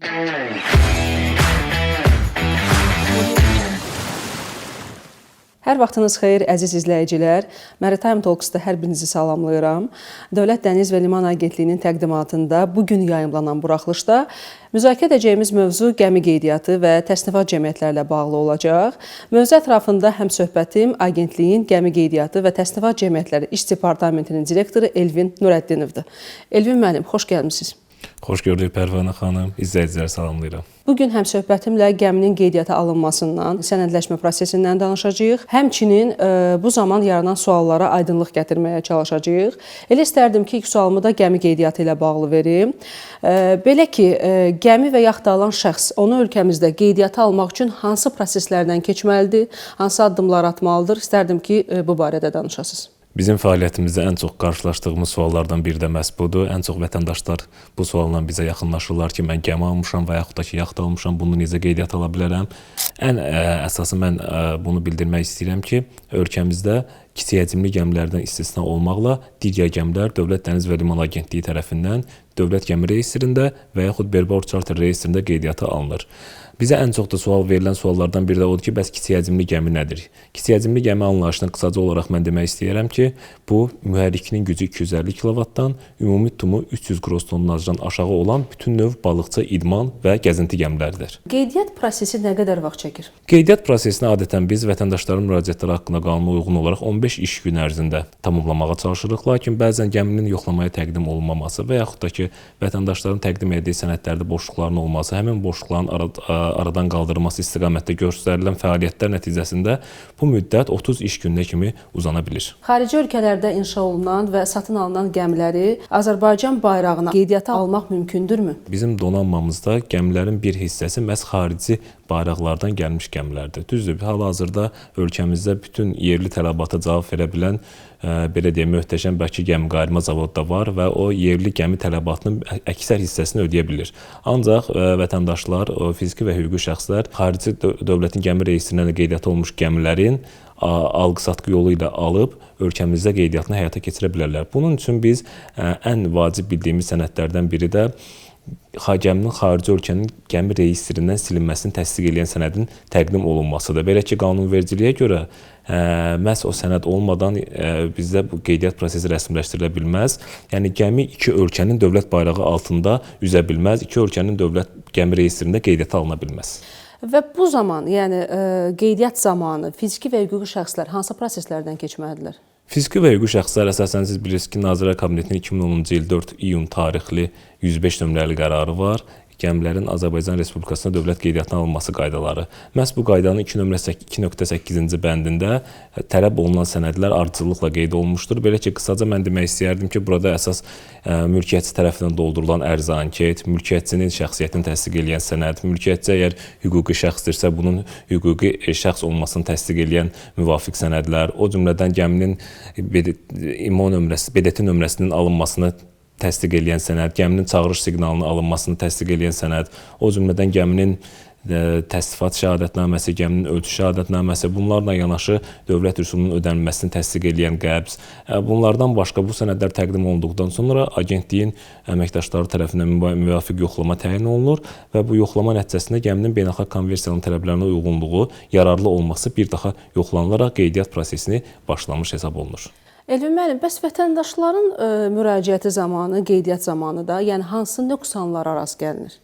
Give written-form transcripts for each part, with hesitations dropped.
Hər vaxtınız xeyir, əziz izləyicilər. Maritime Talks-da hər birinizi salamlayıram. Dövlət Dəniz və Liman Agentliyinin təqdimatında bugün yayımlanan buraxılışda müzakirə edəcəyimiz mövzu gəmi qeydiyyatı və təsnifat cəmiyyətlərlə bağlı olacaq. Mövzu ətrafında həmsöhbətim Agentliyin Gəmi Qeydiyyatı və Təsnifat Cəmiyyətləri İş Departamentinin direktoru Elvin Nurəddinovdur. Elvin müəllim, xoş gəlmisiniz. Xoş gördük Pərvanə xanım, izləyiciləri salamlayıram. Bugün həmsöhbətimlə gəminin qeydiyyata alınmasından, sənədləşmə prosesindən danışacağıq. Həmçinin bu zaman yaranan suallara aydınlıq gətirməyə çalışacağıq. Elə istərdim ki, ilk sualımı da gəmi qeydiyyatı ilə bağlı verim. Belə ki, gəmi və yaxud alan şəxs onu ölkəmizdə qeydiyyata almaq üçün hansı proseslərdən keçməlidir, hansı addımlar atmalıdır? İstərdim ki, bu barədə danışasınız. Bizim fəaliyyətimizdə ən çox qarşılaşdığımız suallardan biri də məhz budur. Ən çox vətəndaşlar bu sualla bizə yaxınlaşırlar ki, mən gəmi almışam və yaxud da ki, yaxta almışam, bunu necə qeydiyyata ala bilərəm? Ən əsası mən bunu bildirmək istəyirəm ki, ölkəmizdə kiçik həcmli gəmilərdən istisna olmaqla digər gəmilər Dövlət Dəniz və Liman Agentliyi tərəfindən Dövlət Gəmi Reyestrində və yaxud Bareboat Charter Reyestrində qeydiyyata alınır. Bizə ən çox da sual verilən suallardan biri də odur ki, bəs kiçik həcmli gəmi nədir? Kiçik həcmli gəmi anlayışını qısaca olaraq mən demək istəyirəm ki, bu mühərrikinin gücü 250 kW-dan, ümumi tutumu 300 gross tonnajdan aşağı olan bütün növ balıqçı, idman və gəzinti gəmiləridir. Qeydiyyat prosesi nə qədər vaxt çəkir? Qeydiyyat prosesini adətən biz vətəndaşların müraciətləri haqqında qanuna uyğun olaraq 15 iş günü ərzində tamamlamağa çalışırıq. Lakin bəzən gəminin yoxlamaya təqdim olunmaması və yaxud da ki, vətəndaşların təqdim etdiyi sənədlərdə boşluqların olması, həmin boşluqların aradan qaldırılması istiqamətdə göstərilən fəaliyyətlər nəticəsində bu müddət 30 iş gününə kimi uzana bilir. Xarici ölkələrdə inşa olunan və satın alınan gəmiləri Azərbaycan bayrağına qeydiyyata almaq mümkündürmü? Bizim donanmamızda gəmilərin bir hissəsi məhz xarici bayraqlardan gəlmiş gəmilərdir. Düzdür, hal-hazırda ölkəmizdə bütün yerli tələbata cavab verə bilən belə deyək, möhtəşəm Bakı gəmi qayırma zavodu da var və o yerli gəmi tələbatının əksər hissəsini ödəyə bilir. Ancaq vətəndaşlar, fiziki və hüquqi şəxslər xarici dövlətin gəmi reyestrində qeydiyyata olmuş gəmilərin alqı-satqı yolu ilə alıb ölkəmizdə qeydiyyatını həyata keçirə bilərlər. Bunun üçün biz ən vacib bildiyimiz sənədlərdən biri də gəminin xarici ölkənin gəmi reyestrindən silinməsini təsdiq edən sənədin təqdim olunmasıdır. Belə ki, qanunvericiliyə görə məhz o sənəd olmadan bizdə bu qeydiyyat prosesi rəsmiləşdirilə bilməz. Yəni gəmi iki ölkənin dövlət bayrağı altında üzə bilməz, iki ölkənin dövlət gəmi reyestrində qeydiyyata alına bilməz. Və bu zaman, yəni qeydiyyat zamanı fiziki və hüquqi şəxslər hansı proseslərdən keçməlidirlər? Fiziki və hüquqi şəxslər əsasən siz bilirsiniz ki, Nazirlər Kabinetinin 2010-cu il 4 iyun tarixli 105 nömrəli qərarı var. Gəmilərin Azərbaycan Respublikasına dövlət qeydiyyatına alınması qaydaları. Məhz bu qaydanın 2.8-ci bəndində tələb olunan sənədlər ardıcıllıqla qeyd olunmuşdur. Belə ki, qısaca mən demək istəyərdim ki, burada əsas mülkiyyətçi tərəfindən doldurulan ərizə anket, mülkiyyətçinin şəxsiyyətini təsdiq edən sənəd, mülkiyyətçi əgər hüquqi şəxsdirsə, bunun hüquqi şəxs olmasını təsdiq edən müvafiq sənədlər, o cümlədən gəminin BDT nömrəsinin alınmasını təsdiq edən sənəd, gəminin çağırış siqnalının alınmasını təsdiq edən sənəd, o cümlədən gəminin təsnifat şəhadətnaməsi, gəminin ölçü şəhadətnaməsi, bunlarla yanaşı dövlət rüsumunun ödənilməsini təsdiq edən qəbz. Bunlardan başqa bu sənədlər təqdim olunduqdan sonra agentliyin əməkdaşları tərəfindən müvafiq yoxlama təyin olunur və bu yoxlama nəticəsində gəminin beynəlxalq konvensiyanın tələblərinə uyğunluğu, yararlı olması bir daha yoxlanılaraq qeydiyyat prosesini başlamış hesab olunur. Elvin müəllim, bəs vətəndaşların müraciəti zamanı, qeydiyyat zamanı da, yəni hansı nöqsanlara rast gəlinir?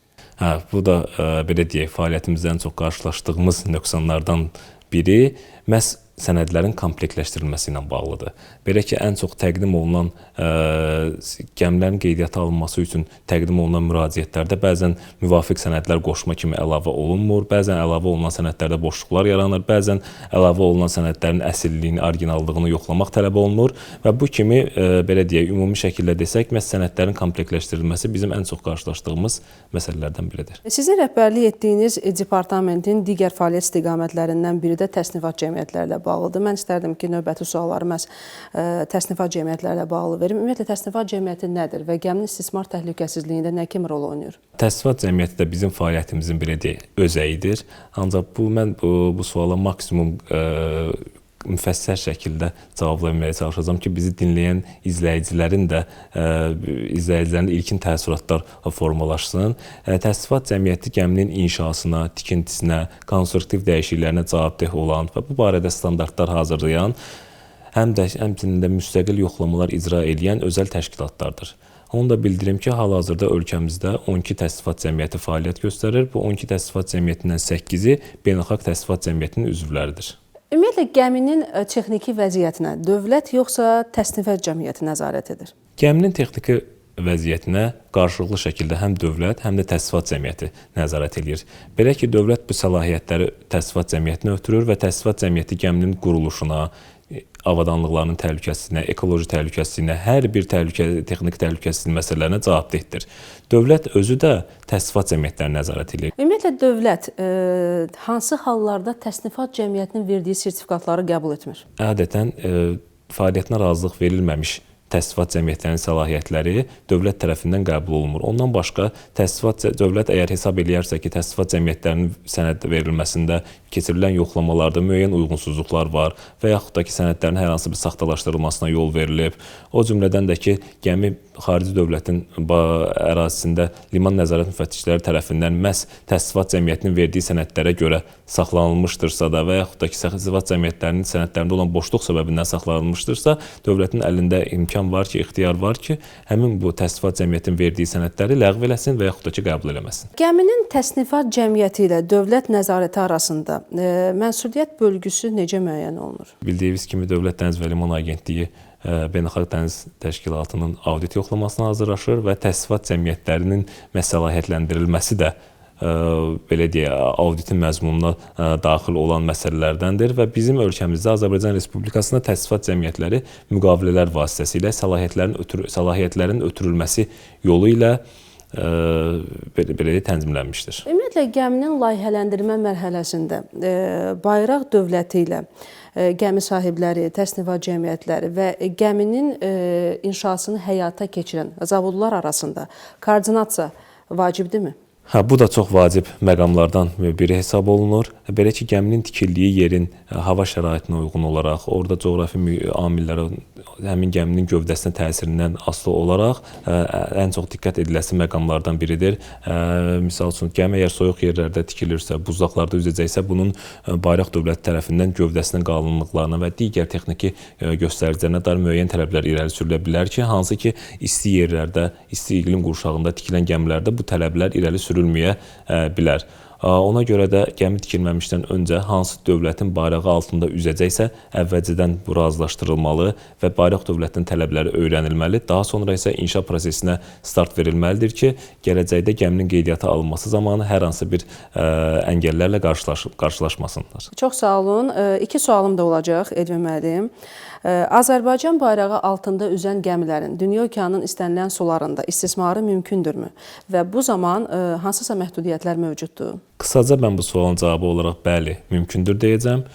Bu da belə deyək, fəaliyyətimizdə ən çox qarşılaşdığımız nöqsanlardan biri məhz sənədlərin komplektləşdirilməsi ilə bağlıdır. Belə ki, ən çox təqdim olunan gəmilərin qeydiyyata alınması üçün təqdim olunan müraciətlərdə bəzən müvafiq sənədlər qoşma kimi əlavə olunmur, bəzən əlavə olunan sənədlərdə boşluqlar yaranır, bəzən əlavə olunan sənədlərin əsilliyini, orijinallığını yoxlamaq tələb olunur və bu kimi, belə deyək, ümumi şəkildə desək, məhz sənədlərin komplektləşdirilməsi bizim ən çox qarşılaşdığımız məsələlərdən biridir. Sizin rəhbərlik etdiyiniz departamentin digər fəaliyyət istiqamətlərindən biri də təsnifat cəmiyyətlərlə bağlıdır. Mən istərdim ki, növbəti sualları məhz təsnifat cəmiyyətlərlə bağlı verim. Ümumiyyətlə, təsnifat cəmiyyəti nədir və gəminin istismar təhlükəsizliyində nə kimi rol oynayır? Təsnifat cəmiyyəti də bizim fəaliyyətimizin belə deyək, özəyidir. Ancaq mən bu suala maksimum müfəssəl şəkildə cavablaməyə çalışacağam ki, bizi dinləyən izləyicilərin də izləyicilərin ilkin təəssüratlar formalaşsın. Təsnifat cəmiyyəti gəminin inşasına, tikintisinə, konstruktiv dəyişikliklərinə cavabdeh olan və bu barədə standartlar hazırlayan, həmçinin də müstəqil yoxlamalar icra edən özəl təşkilatlardır. Onu da bildirim ki, hal-hazırda ölkəmizdə 12 təsnifat cəmiyyəti fəaliyyət göstərir. Bu 12 təsnifat cəmiyyətindən 8-i beynəlxalq təsnifat cəmiyyətinin üzvləridir. Ümumiyyətlə, gəminin texniki vəziyyətinə dövlət yoxsa təsnifat cəmiyyəti nəzarət edir? Gəminin texniki vəziyyətinə qarşılıqlı şəkildə həm dövlət, həm də təsnifat cəmiyyəti nəzarət edir. Belə ki, dövlət bu səlahiyyətləri təsnifat cəmiyyətinə ötürür və təsnifat cəmiyyəti gəminin quruluşuna, avadanlıqlarının təhlükəsizliyinə, ekoloji təhlükəsizliyinə, hər bir texniki təhlükəsizlik məsələlərinə cavabdehdir. Dövlət özü də təsnifat cəmiyyətlərini nəzarət edir. Ümumiyyətlə, dövlət hansı hallarda təsnifat cəmiyyətinin verdiyi sertifikatları qəbul etmir? Adətən fəaliyyətinə razılıq verilməmiş təsnifat cəmiyyətlərinin səlahiyyətləri dövlət tərəfindən qəbul olunmur. Ondan başqa, dövlət əgər hesab eləyərsə ki, təsnifat cəmiyyətlərinin sənəd verilməsində keçirilən yoxlamalarda müəyyən uyğunsuzluqlar var və yaxud da ki, sənədlərin hər hansı bir saxtalaşdırılmasına yol verilib. O cümlədən də ki, gəmi xarici dövlətin ərazisində liman nəzarət müfəttişləri tərəfindən məhz təsnifat cəmiyyətinin verdiyi sənədlərə görə saxlanılmışdırsa da və yaxud da ki, təsnifat cəmiyyətlərinin sənədlərində olan boşluq səbəbindən saxlanılmışdırsa, dövlətin əlində imkan var ki, ixtiyar var ki, həmin bu təsnifat cəmiyyətinin verdiyi sənədləri ləğv eləsin və yaxud da ki, qəbul eləməsin. Gəminin təsnifat cəmiyyəti ilə dövlət nəzarəti arasında məsuliyyət bölgüsü necə müəyyən olunur? Bildiyiniz kimi, Dövlət Dəniz və Liman Agentliyi Beynəlxalq Dəniz Təşkilatının audit yoxlamasına hazırlaşır və təsnifat cəmiyyətlərinin məsuliyyətləndirilməsi də belə deyək, auditin məzmununa daxil olan məsələlərdəndir və bizim ölkəmizdə Azərbaycan Respublikasında təsnifat cəmiyyətləri müqavilələr vasitəsilə səlahiyyətlərin ötürülməsi yolu ilə belə tənzimlənmişdir. Ümumiyyətlə, gəminin layihələndirmə mərhələsində bayraq dövləti ilə gəmi sahibləri, təsnifat cəmiyyətləri və gəminin inşasını həyata keçirən zavodlar arasında koordinasiya vacibdirmi? Bu da çox vacib məqamlardan biri hesab olunur. Belə ki, gəminin tikildiyi yerin hava şəraitinə uyğun olaraq, orada coğrafi amillərə, həmin gəminin gövdəsinə təsirindən asılı olaraq ən çox diqqət ediləsi məqamlardan biridir. Misal üçün, gəmi əgər soyuq yerlərdə tikilirsə, buzlaqlarda üzəcəksə, bunun bayraq dövləti tərəfindən gövdəsinin qalınlıqlarına və digər texniki göstəricilərinə dair müəyyən tələblər irəli sürülə bilər ki, hansı ki, isti yerlərdə, isti iqlim qurşağında tikilən gəmilərdə bu tələblər irəli sürülməyə bilər. Ona görə də gəmi tikilməmişdən öncə hansı dövlətin bayrağı altında üzəcəksə, əvvəlcədən bu razılaşdırılmalı və bayraq dövlətinin tələbləri öyrənilməli. Daha sonra isə inşa prosesinə start verilməlidir ki, gələcəkdə gəminin qeydiyyata alınması zamanı hər hansı bir əngəllərlə qarşılaşmasınlar. Çox sağ olun. İki sualım da olacaq, Elvin müəllim. Azərbaycan bayrağı altında üzən gəmilərin dünya okeanının istənilən sularında istismarı mümkündürmü və bu zaman hansısa məhdudiyyətlər mövcuddur? Qısaca mən bu sualın cavabı olaraq bəli, mümkündür deyəcəm.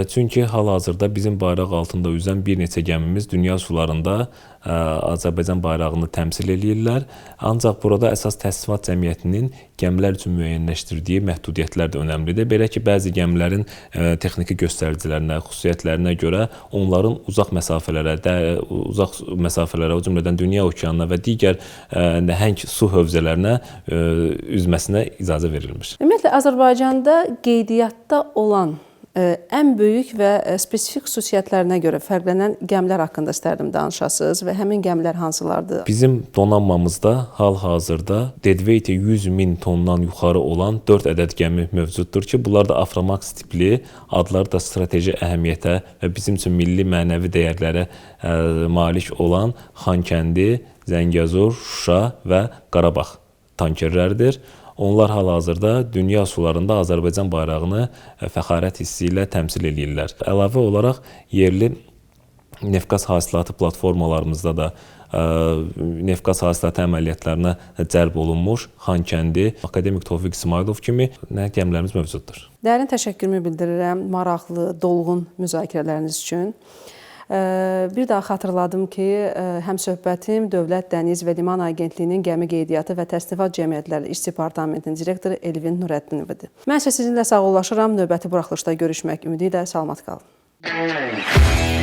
Çünki hal-hazırda bizim bayraq altında üzən bir neçə gəmimiz dünya sularında Azərbaycan bayrağını təmsil eləyirlər. Ancaq burada əsas təsnifat cəmiyyətinin gəmilər üçün müəyyənləşdirdiyi məhdudiyyətlər də önəmlidir. Belə ki, bəzi gəmilərin texniki göstəricilərinə, xüsusiyyətlərinə görə onların uzaq məsafələrə, o cümlədən dünya okeanına və digər nəhəng su hövzələrinə üzməsinə icazə verilmiş. Ümumiyyətlə, Azərbaycanda qeydiyyatda olan ən böyük və spesifik xüsusiyyətlərinə görə fərqlənən gəmilər haqqında istərdim danışasınız və həmin gəmilər hansılardır? Bizim donanmamızda hal-hazırda deadweight 100 min tondan yuxarı olan 4 ədəd gəmi mövcuddur ki, bunlar da Aframax tipli, adları da strateji əhəmiyyətə və bizim üçün milli mənəvi dəyərlərə malik olan Xankəndi, Zəngəzur, Şuşa və Qarabağ tankerləridir. Onlar hal-hazırda dünya sularında Azərbaycan bayrağını fəxarət hissi ilə təmsil edirlər. Əlavə olaraq yerli neft-qaz hasilatı platformalarımızda da neft-qaz hasilatı əməliyyatlarına cəlb olunmuş Xankəndi, Akademik Tofiq İsmailov kimi gəmilərimiz mövcuddur. Dərin təşəkkürümü bildirirəm maraqlı, dolğun müzakirələriniz üçün. Bir daha xatırladım ki, həmsöhbətim Dövlət Dəniz və Liman Agentliyinin Gəmi Qeydiyyatı və Təsnifat Cəmiyyətləri İş Departamentinin direktoru Elvin Nurəddinovadır. Mən isə sizinlə sağollaşıram. Növbəti buraxılışda görüşmək ümidi ilə salamat qalın. Müzik